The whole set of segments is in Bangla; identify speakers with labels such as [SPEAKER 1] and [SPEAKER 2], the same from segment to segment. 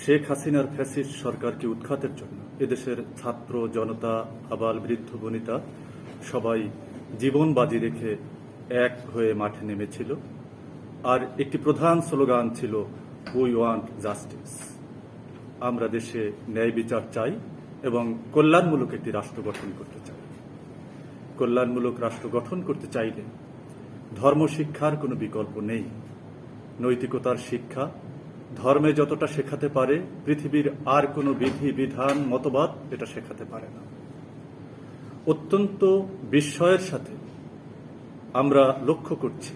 [SPEAKER 1] শেখ হাসিনার ফ্যাসিস্ট সরকারকে উৎখাতের জন্য এদেশের ছাত্র জনতা, আবাল বৃদ্ধ বনিতা সবাই জীবন বাজি রেখে এক হয়ে মাঠে নেমেছিল। আর একটি প্রধান স্লোগান ছিল, উই ওয়ান্ট জাস্টিস। আমরা দেশে ন্যায় বিচার চাই এবং কল্যাণমূলক একটি রাষ্ট্র গঠন করতে চাই। কল্যাণমূলক রাষ্ট্র গঠন করতে চাইলে ধর্ম শিক্ষার কোনো বিকল্প নেই। নৈতিকতার শিক্ষা ধর্মে যতটা শেখাতে পারে, পৃথিবীর আর কোনো বিধি বিধান মতবাদ এটা শেখাতে পারে না। অত্যন্ত বিস্ময়ের সাথে আমরা লক্ষ্য করছি,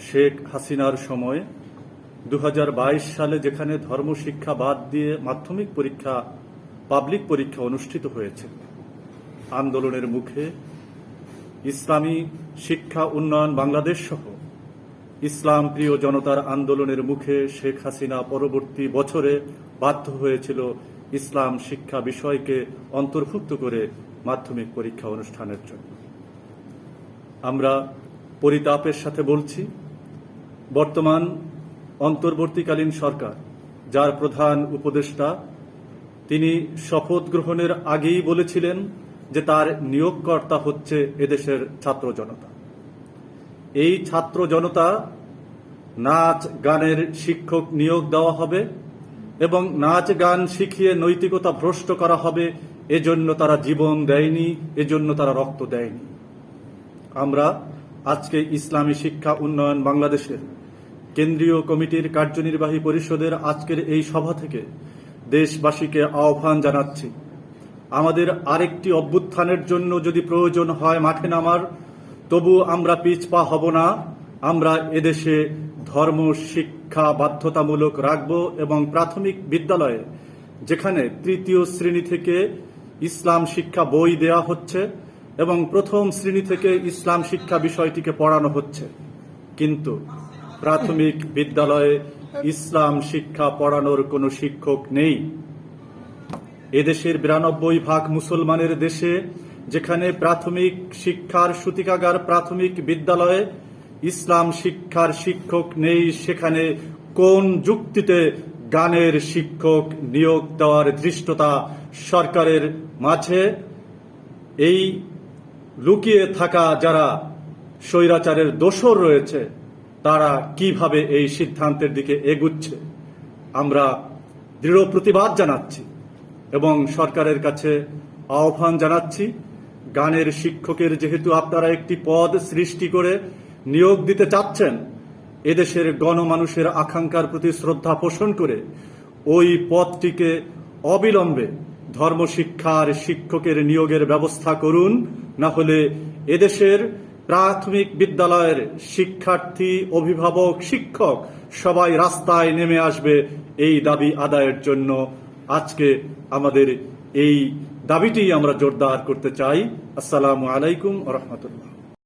[SPEAKER 1] শেখ হাসিনার সময়ে 2022 সালে যেখানে ধর্ম শিক্ষা বাদ দিয়ে মাধ্যমিক পরীক্ষা, পাবলিক পরীক্ষা অনুষ্ঠিত হয়েছে, আন্দোলনের মুখে ইসলামী শিক্ষা উন্নয়ন বাংলাদেশ সহ ইসলাম প্রিয় জনতার আন্দোলনের মুখে শেখ হাসিনা পরবর্তী বছরে বাধ্য হয়েছিল ইসলাম শিক্ষা বিষয়কে অন্তর্ভুক্ত করে মাধ্যমিক পরীক্ষা অনুষ্ঠানের জন্য। আমরা পরিতাপের সাথে বলছি, বর্তমান অন্তর্বর্তীকালীন সরকার, যার প্রধান উপদেষ্টা, তিনি শপথ গ্রহণের আগেই বলেছিলেন যে তার নিয়োগকর্তা হচ্ছে এদেশের ছাত্র জনতা। এই ছাত্র জনতা নাচ গানের শিক্ষক নিয়োগ দেওয়া হবে এবং নাচ গান শিখিয়ে নৈতিকতা ভ্রষ্ট করা হবে, এজন্য তারা জীবন দেয়নি, এজন্য তারা রক্ত দেয়নি। আমরা আজকে ইসলামী শিক্ষা উন্নয়ন বাংলাদেশের কেন্দ্রীয় কমিটির কার্যনির্বাহী পরিষদের আজকের এই সভা থেকে দেশবাসীকে আহ্বান জানাচ্ছি, আমাদের আরেকটি অভ্যুত্থানের জন্য যদি প্রয়োজন হয় মাঠে নামার, তবু আমরা পিছপা হব না। আমরা এদেশে ধর্ম শিক্ষা বাধ্যতামূলক রাখব এবং প্রাথমিক বিদ্যালয়ে যেখানে তৃতীয় শ্রেণী থেকে ইসলাম শিক্ষা বই দেয়া হচ্ছে এবং প্রথম শ্রেণী থেকে ইসলাম শিক্ষা বিষয়টিকে পড়ানো হচ্ছে, কিন্তু প্রাথমিক বিদ্যালয়ে ইসলাম শিক্ষা পড়ানোর কোনো শিক্ষক নেই। এদেশের 92% মুসলমানের দেশে যেখানে প্রাথমিক শিক্ষার সূতিকাগার প্রাথমিক বিদ্যালয়ে ইসলাম শিক্ষার শিক্ষক নেই, সেখানে কোন যুক্তিতে গানের শিক্ষক নিয়োগ দেওয়ার ধৃষ্টতা সরকারের মাঝে? এই লুকিয়ে থাকা যারা স্বৈরাচারের দোসর রয়েছে, তারা কিভাবে এই সিদ্ধান্তের দিকে এগুচ্ছে? আমরা দৃঢ় প্রতিবাদ জানাচ্ছি এবং সরকারের কাছে আহ্বান জানাচ্ছি, গানের শিক্ষকের যেহেতু আপনারা একটি পদ সৃষ্টি করে নিয়োগ দিতে চাচ্ছেন, এদেশের গণমানুষের আকাঙ্ক্ষার প্রতি শ্রদ্ধা পোষণ করে ওই পদটিকে অবিলম্বে ধর্মশিক্ষার শিক্ষকের নিয়োগের ব্যবস্থা করুন। না হলে এদেশের প্রাথমিক বিদ্যালয়ের শিক্ষার্থী, অভিভাবক, শিক্ষক সবাই রাস্তায় নেমে আসবে এই দাবি আদায়ের জন্য। আজকে আমাদের এই দাবিটি আমরা জোরদার করতে চাই। আসসালামু আলাইকুম ওয়া রাহমাতুল্লাহ।